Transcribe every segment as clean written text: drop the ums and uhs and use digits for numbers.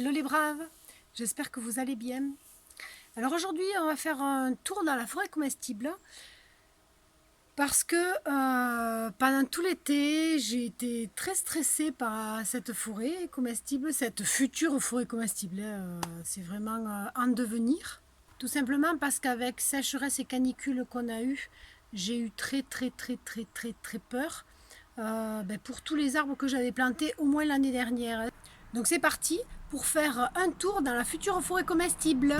Hello les braves, j'espère que vous allez bien. Alors aujourd'hui on va faire un tour dans la forêt comestible parce que pendant tout l'été j'ai été très stressée par cette forêt comestible, cette future forêt comestible. C'est vraiment en devenir. Tout simplement parce qu'avec sécheresse et canicule qu'on a eu, j'ai eu très peur pour tous les arbres que j'avais plantés au moins l'année dernière. Donc c'est parti pour faire un tour dans la future forêt comestible.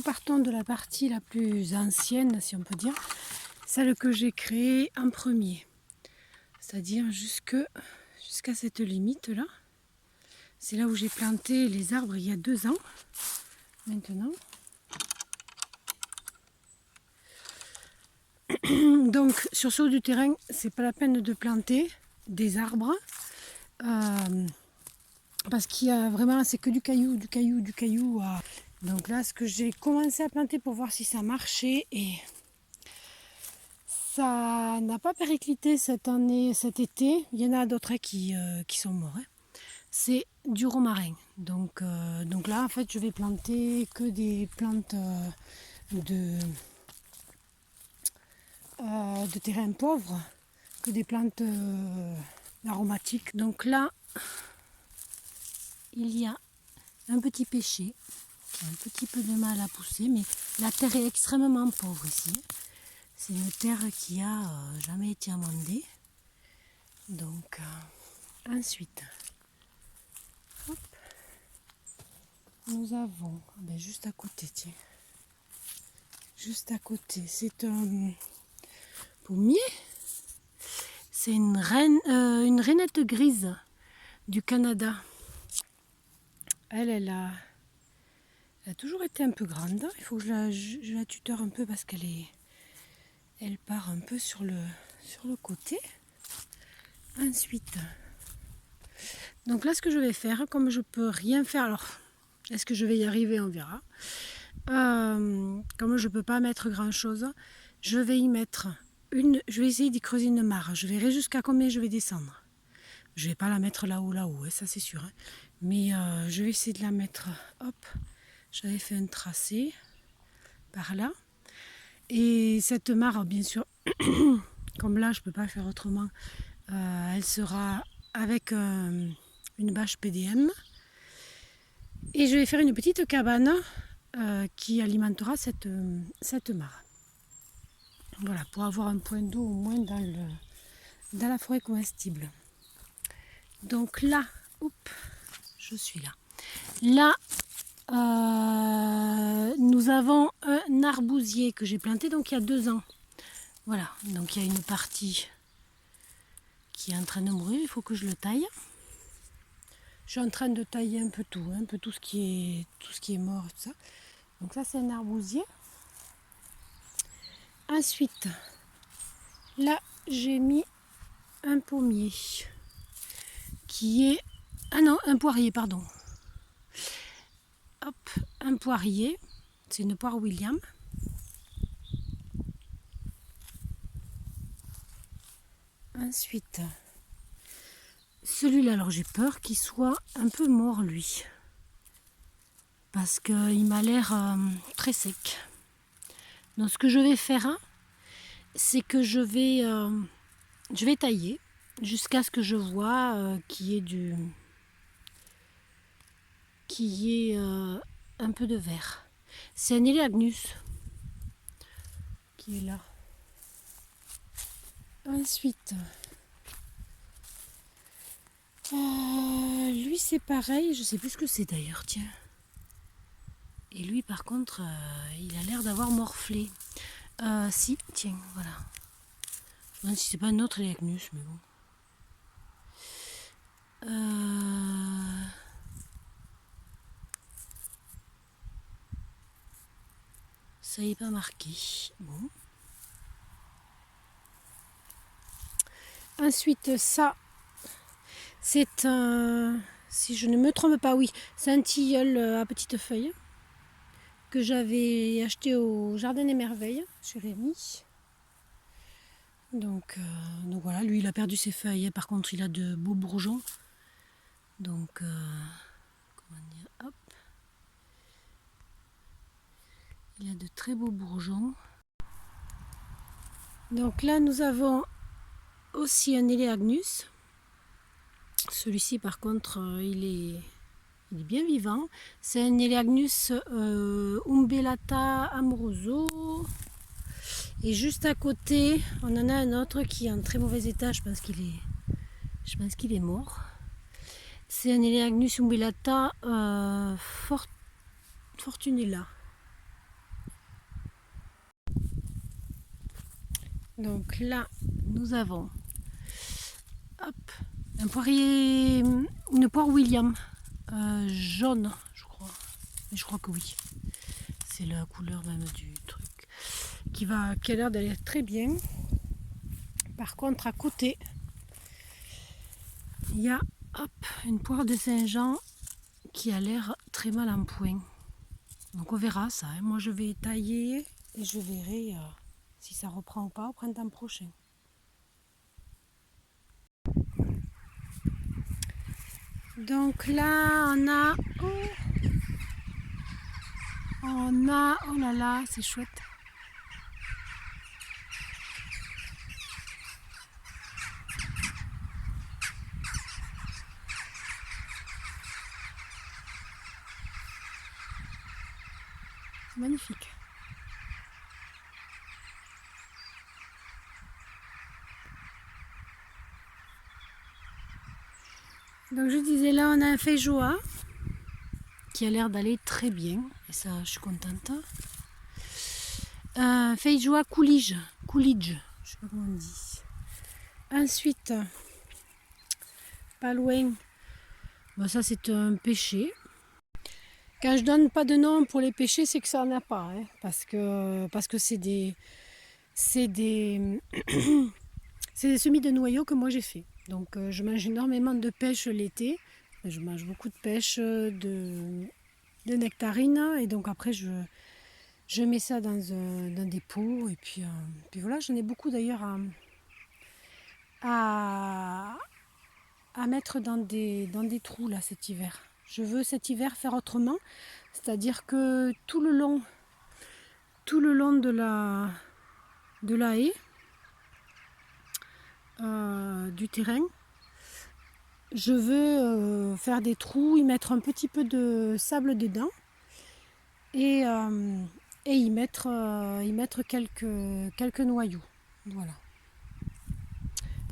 nous partons de la partie la plus ancienne, si on peut dire, celle que j'ai créée en premier. C'est-à-dire jusqu'à cette limite-là. C'est là où j'ai planté les arbres il y a 2 ans, maintenant. Donc sur ce haut du terrain, c'est pas la peine de planter des arbres. Parce qu'il y a vraiment, c'est que du caillou, du caillou, du caillou. Donc là, ce que j'ai commencé à planter pour voir si ça marchait, et ça n'a pas périclité cette année, cet été. Il y en a d'autres qui sont morts. C'est du romarin. Donc là, en fait, je vais planter que des plantes de terrain pauvre, que des plantes aromatiques. Donc là, il y a un petit pêcher qui a un petit peu de mal à pousser, mais la terre est extrêmement pauvre ici. C'est une terre qui a jamais été amendée. Donc ensuite, hop, nous avons juste à côté, tiens, juste à côté, c'est un pommier. C'est une rainette grise du Canada. Elle a toujours été un peu grande. Il faut que je la tuteur un peu parce elle part un peu sur le côté. Ensuite, donc là, ce que je vais faire, comme je peux rien faire, alors est-ce que je vais y arriver, on verra. Comme je peux pas mettre grand chose, je vais y mettre je vais essayer d'y creuser une mare. Je verrai jusqu'à combien je vais descendre. Je vais pas la mettre là-haut, ça c'est sûr. Mais je vais essayer de la mettre, hop, j'avais fait un tracé par là. Et cette mare, bien sûr, comme là je peux pas faire autrement, elle sera avec une bâche PDM. Et je vais faire une petite cabane qui alimentera cette mare. Voilà, pour avoir un point d'eau au moins dans la forêt comestible. Donc là, je suis là. Là, nous avons un arbousier que j'ai planté donc il y a 2 ans. Voilà, donc il y a une partie qui est en train de mourir, il faut que je le taille. Je suis en train de tailler un peu tout ce qui est mort et tout ça. Donc ça c'est un arbousier. Ensuite, là j'ai mis un pommier qui est... Ah non, un poirier, pardon. Hop, un poirier. C'est une poire William. Ensuite, celui-là, alors j'ai peur qu'il soit un peu mort lui. Parce qu'il m'a l'air très sec. Donc ce que je vais faire, c'est que je vais tailler jusqu'à ce que je vois qu'il y ait un peu de vert. C'est un Elaeagnus qui est là. Ensuite, lui c'est pareil, je sais plus ce que c'est d'ailleurs, tiens. Et lui par contre, il a l'air d'avoir morflé. Si, tiens, voilà. Je me demande si c'est pas un autre Elaeagnus, mais bon. Ça n'est pas marqué. Bon. Ensuite, ça, c'est un... Si je ne me trompe pas, oui, c'est un tilleul à petites feuilles que j'avais acheté au Jardin des Merveilles chez Rémi. Donc voilà, lui il a perdu ses feuilles, par contre il a de beaux bourgeons. Donc, comment dire, hop. Il a de très beaux bourgeons. Donc là nous avons aussi un Elaeagnus. Celui-ci par contre il est bien vivant. C'est un Elaeagnus Umbellata amoroso. Et juste à côté, on en a un autre qui est en très mauvais état, je pense qu'il est mort. C'est un Elaeagnus Umbellata Fortunella. Donc là, nous avons hop, un poirier, une poire William jaune, je crois. Je crois que oui. C'est la couleur même du truc qui a l'air d'aller très bien. Par contre, à côté, il y a hop, une poire de Saint-Jean qui a l'air très mal en point. Donc on verra ça. Hein. Moi, je vais tailler et je verrai si ça reprend ou pas au printemps prochain. Donc là, oh là là, c'est chouette. Magnifique. Donc je disais là, on a un feijoa qui a l'air d'aller très bien. Et ça, je suis contente. Feijoa Coolidge, je sais pas comment on dit. Ensuite, pas loin, bon, ça c'est un pêcher. Quand je donne pas de nom pour les pêchers, c'est que ça n'en a pas, hein, parce que c'est des c'est des semis de noyaux que moi j'ai fait. Donc je mange énormément de pêche l'été. Je mange beaucoup de pêche de nectarines et donc après je mets ça dans des pots et puis voilà, j'en ai beaucoup d'ailleurs à mettre dans des trous là cet hiver. Je veux cet hiver faire autrement, c'est-à-dire que tout le long de la haie du terrain, je veux faire des trous, y mettre un petit peu de sable dedans et y mettre quelques noyaux. Voilà.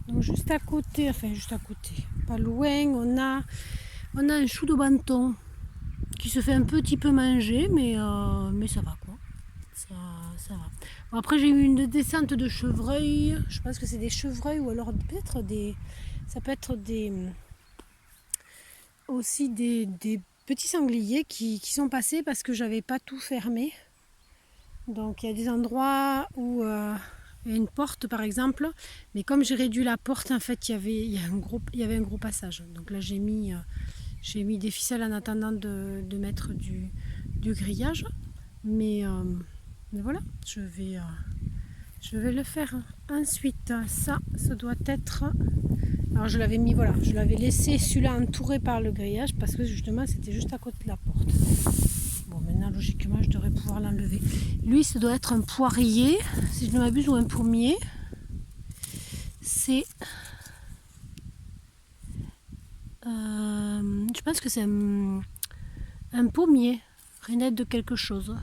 Donc juste à côté, pas loin, on a un chou de banton qui se fait un petit peu manger, mais ça va quoi. Ça va. Bon, après j'ai eu une descente de chevreuils, je pense que c'est des chevreuils ou alors peut-être ça peut être aussi des petits sangliers qui sont passés parce que j'avais pas tout fermé. Donc il y a des endroits où il y a une porte par exemple, mais comme j'ai réduit la porte, en fait il y avait un gros passage. Donc là j'ai mis des ficelles en attendant de mettre du grillage. Mais voilà, je vais le faire. Ensuite, ça doit être... Alors je l'avais mis, voilà, je l'avais laissé celui-là entouré par le grillage parce que justement c'était juste à côté de la porte. Bon, maintenant logiquement je devrais pouvoir l'enlever. Lui, ça doit être un poirier, si je ne m'abuse, ou un pommier. C'est... je pense que c'est un pommier, rainette de quelque chose.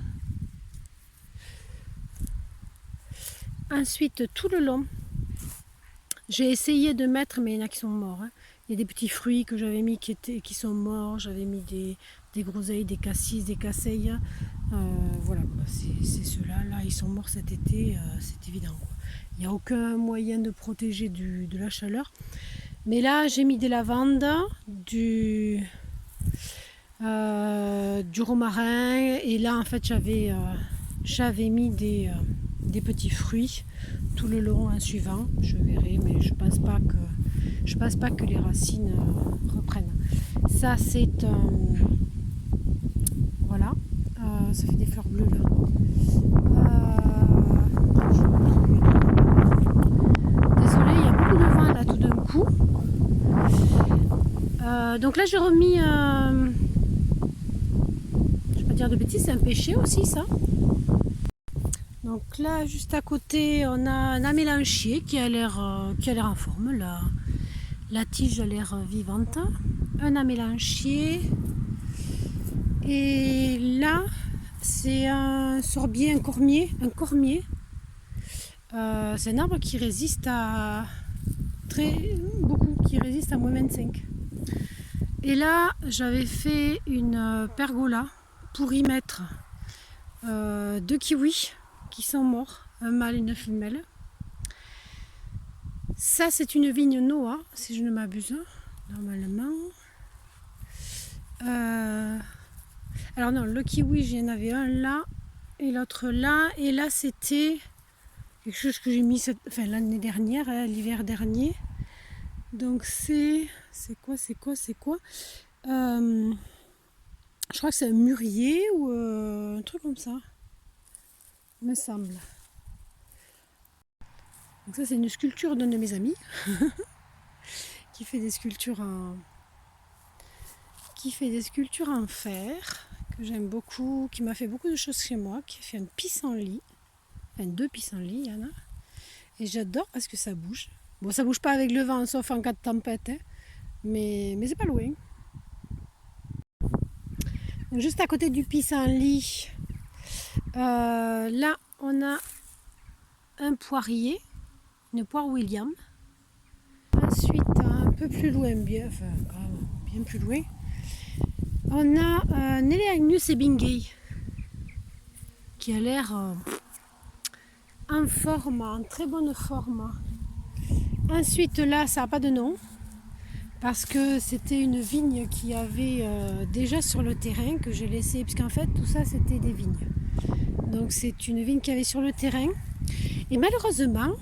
Ensuite, tout le long, j'ai essayé de mettre, mais il y en a qui sont morts. Hein. Il y a des petits fruits que j'avais mis qui sont morts. J'avais mis des groseilles, des cassis, des casseilles. Voilà, c'est ceux-là. Là, ils sont morts cet été, c'est évident. Quoi. Il n'y a aucun moyen de protéger de la chaleur. Mais là, j'ai mis des lavandes, du romarin. Et là, en fait, j'avais mis des petits fruits tout le long en suivant, je verrai, mais je pense pas que les racines reprennent. Ça c'est voilà, ça fait des fleurs bleues là. Désolée, il y a beaucoup de vent là tout d'un coup. Donc là j'ai remis, je vais pas dire de bêtises, c'est un pêcher aussi ça. Donc là, juste à côté, on a un amélanchier qui a l'air en forme. La tige a l'air vivante. Un amélanchier. Et là, c'est un sorbier, un cormier. C'est un arbre qui résiste à qui résiste à moins 25. Et là, j'avais fait une pergola pour y mettre 2 kiwis qui sont morts, un mâle et une femelle. Ça, c'est une vigne Noah, si je ne m'abuse, normalement. Alors non, le kiwi, j'en avais un là, et l'autre là. Et là, c'était quelque chose que j'ai mis l'année dernière, hein, l'hiver dernier. Donc c'est quoi je crois que c'est un mûrier ou un truc comme ça, il me semble. Donc ça, c'est une sculpture d'un de mes amis qui fait des sculptures en fer, que j'aime beaucoup, qui m'a fait beaucoup de choses chez moi, qui a fait un pissenlit, enfin 2 pissenlits, il y en a. Et j'adore parce que ça bouge. Bon, ça bouge pas avec le vent, sauf en cas de tempête, hein, mais c'est pas loin. Donc, juste à côté du pissenlit, là, on a un poirier, une poire William. Ensuite, un peu plus loin, bien plus loin, on a Neleagnus ebingei, qui a l'air en forme, en très bonne forme. Ensuite, là, ça n'a pas de nom, parce que c'était une vigne qui avait déjà sur le terrain, que j'ai laissé, puisqu'en fait, tout ça, c'était des vignes. Donc, c'est une vigne qui avait sur le terrain. Et malheureusement,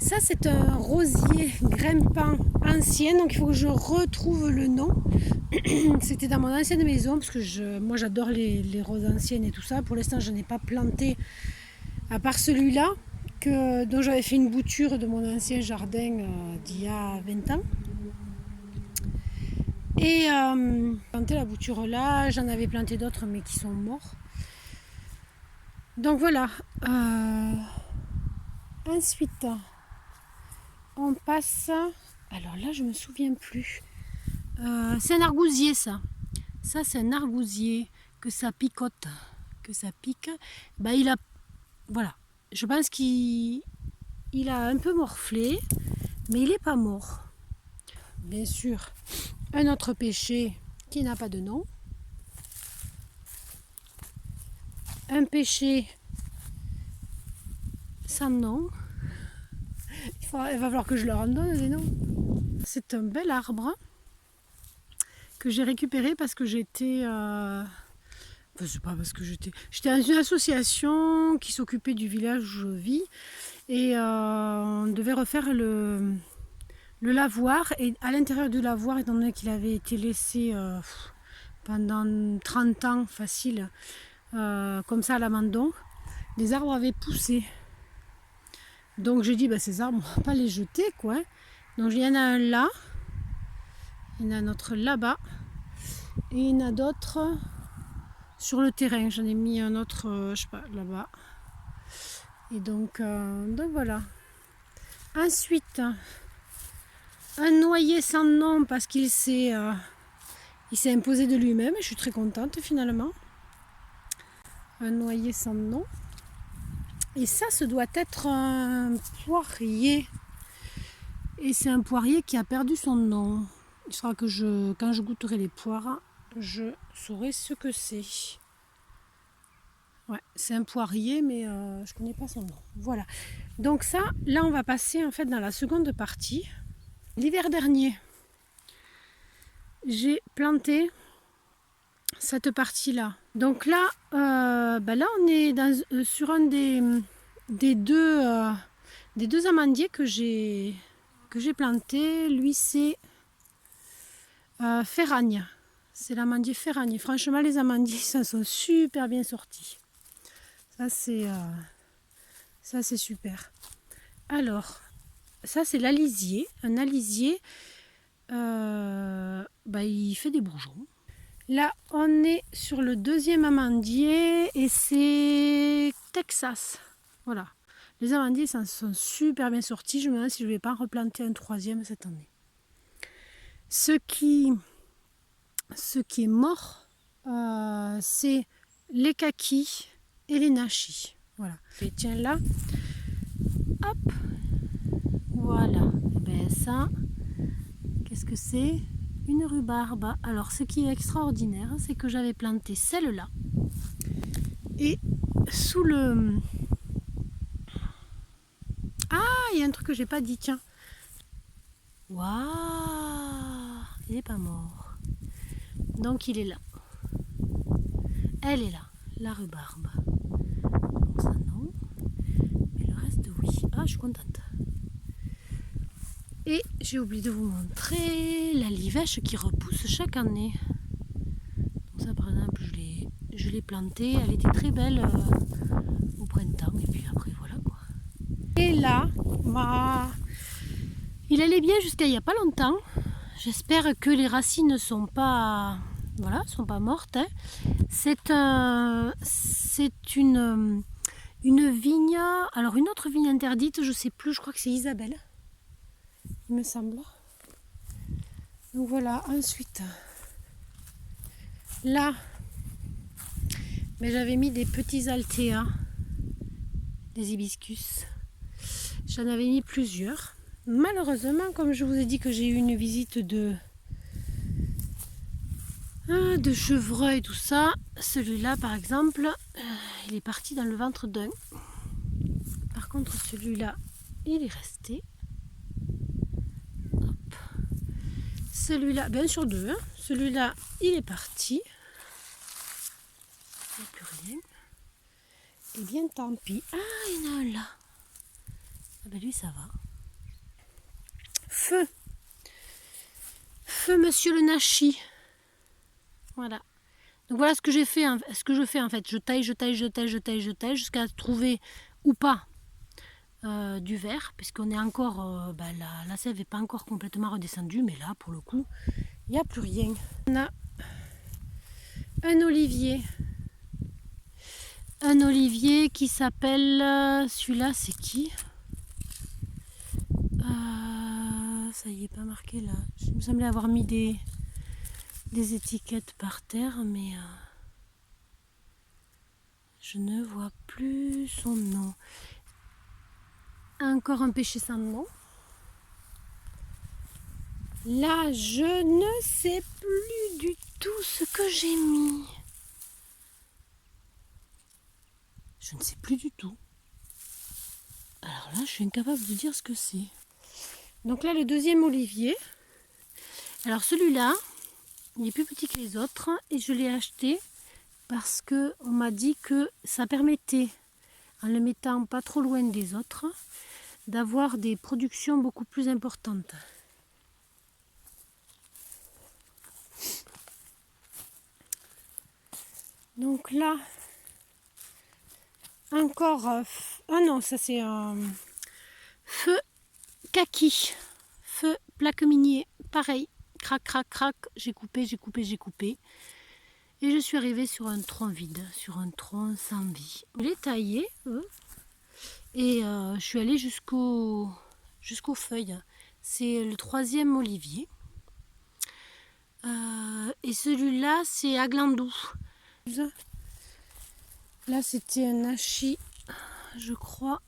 ça, c'est un rosier grimpant ancien, donc il faut que je retrouve le nom. C'était dans mon ancienne maison, parce que moi j'adore les roses anciennes et tout ça. Pour l'instant, je n'ai pas planté, à part celui-là, dont j'avais fait une bouture de mon ancien jardin d'il y a 20 ans. Et planté la bouture là, j'en avais planté d'autres, mais qui sont morts. Donc voilà. Ensuite, on passe. Alors là, je me souviens plus. C'est un argousier, ça. Ça, c'est un argousier, que ça picote, que ça pique. Bah, voilà. Je pense qu'il a un peu morflé, mais il n'est pas mort. Bien sûr, un autre pêcher qui n'a pas de nom. Un pêcher sans nom. Il va falloir que je leur en donne des noms. C'est un bel arbre que j'ai récupéré parce que j'étais dans une association qui s'occupait du village où je vis, et on devait refaire le lavoir, et à l'intérieur du lavoir, étant donné qu'il avait été laissé pendant 30 ans facile comme ça à l'abandon, les arbres avaient poussé. Donc j'ai dit ces arbres, on va pas les jeter, quoi. Donc il y en a un là, il y en a un autre là-bas, et il y en a d'autres sur le terrain. J'en ai mis un autre, je sais pas, là-bas. Et donc voilà. Ensuite, un noyer sans nom, parce qu'il s'est imposé de lui-même. Je suis très contente finalement. Un noyer sans nom. Et ça doit être un poirier. Et c'est un poirier qui a perdu son nom. Il faudra que quand je goûterai les poires, je saurai ce que c'est. Ouais, c'est un poirier, mais je ne connais pas son nom. Voilà. Donc ça, là, on va passer en fait dans la seconde partie. L'hiver dernier, j'ai planté cette partie-là. Donc là, là, on est sur un des deux amandiers que j'ai planté. Lui, c'est Ferragne. C'est l'amandier Ferragne. Franchement, les amandiers, ça sont super bien sortis. Ça, c'est super. Alors, ça, c'est l'alisier. Un alisier, il fait des bourgeons. Là, on est sur le deuxième amandier, et c'est Texas. Voilà. Les amandiers, ça sont super bien sortis. Je me demande si je ne vais pas en replanter un troisième cette année. Ce qui est mort, c'est les kakis et les nachis. Voilà. Et tiens là, hop, voilà. Et ben ça, qu'est-ce que c'est? Une rhubarbe. Alors, ce qui est extraordinaire, c'est que j'avais planté celle-là, et sous le... Ah, il y a un truc que j'ai pas dit, tiens. Waouh, il n'est pas mort. Donc il est là. Elle est là, la rhubarbe. Donc ça non. Mais le reste oui. Ah, je suis contente. Et j'ai oublié de vous montrer la livèche qui repousse chaque année. Donc ça par exemple, je l'ai plantée. Elle était très belle au printemps. Et puis après voilà quoi. Et là, il allait bien jusqu'à il n'y a pas longtemps. J'espère que les racines ne sont pas, voilà, sont pas mortes. Hein. C'est une vigne, alors une autre vigne interdite, je sais plus, je crois que c'est Isabelle, il me semble. Donc voilà, ensuite, là, mais j'avais mis des petits altéas, des hibiscus. J'en avais mis plusieurs. Malheureusement, comme je vous ai dit que j'ai eu une visite de chevreuil, tout ça, celui-là par exemple, il est parti dans le ventre d'un. Par contre, celui-là, il est resté. Hop. Celui-là, bien sûr deux, hein. Celui-là, il est parti. Il n'y a plus rien. Et bien tant pis. Ah, il y en a un là. Ah ben lui, ça va. Feu. Feu, monsieur le Nachi. Voilà. Donc voilà ce que j'ai fait, ce que je fais en fait. Je taille jusqu'à trouver ou pas du vert, puisqu'on est encore, la sève n'est pas encore complètement redescendue, mais là pour le coup, il n'y a plus rien. On a un olivier qui s'appelle, celui-là c'est qui? Ça y est, pas marqué là. Il me semblait avoir mis des étiquettes par terre, mais je ne vois plus son nom. Encore un péché sans nom. Là, je ne sais plus du tout ce que j'ai mis. Je ne sais plus du tout. Alors là, je suis incapable de dire ce que c'est. Donc là, le deuxième olivier. Alors celui-là, il est plus petit que les autres et je l'ai acheté parce que on m'a dit que ça permettait, en le mettant pas trop loin des autres, d'avoir des productions beaucoup plus importantes. Donc là, encore, ah non, ça c'est feu kaki, feu plaque minier, pareil, crac, crac, crac, j'ai coupé. Et je suis arrivée sur un tronc vide, sur un tronc sans vie. Je l'ai taillé, et je suis allée jusqu'aux feuilles. C'est le troisième olivier. Et celui-là, c'est Aglandou. Là, c'était un nachi, je crois.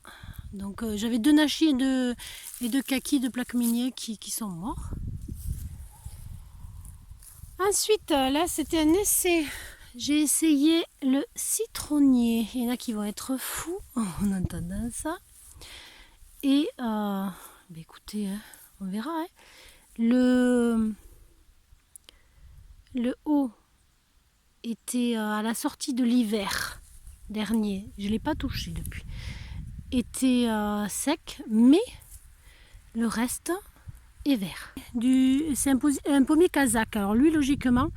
Donc, j'avais deux nachis et deux kakis de plaques miniers qui sont morts. Ensuite, là, c'était un essai. J'ai essayé le citronnier. Il y en a qui vont être fous en entendant ça. Et, écoutez, hein, on verra. Hein. Le haut était à la sortie de l'hiver dernier. Je ne l'ai pas touché depuis. Était sec, mais le reste est vert. C'est un pommier kazakh. Alors lui, logiquement,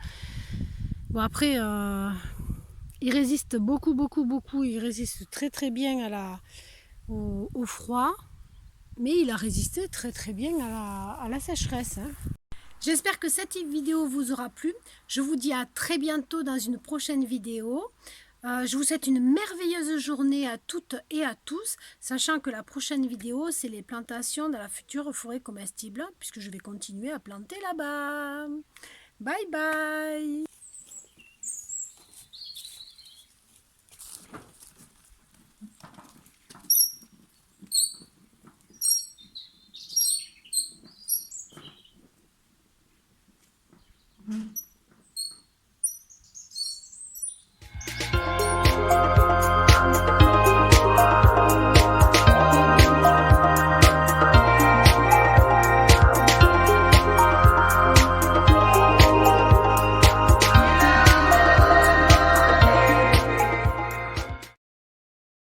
bon après, il résiste beaucoup. Il résiste très bien au froid, mais il a résisté très bien à la sécheresse. Hein. J'espère que cette vidéo vous aura plu. Je vous dis à très bientôt dans une prochaine vidéo. Je vous souhaite une merveilleuse journée à toutes et à tous, sachant que la prochaine vidéo, c'est les plantations dans la future forêt comestible, puisque je vais continuer à planter là-bas. Bye bye!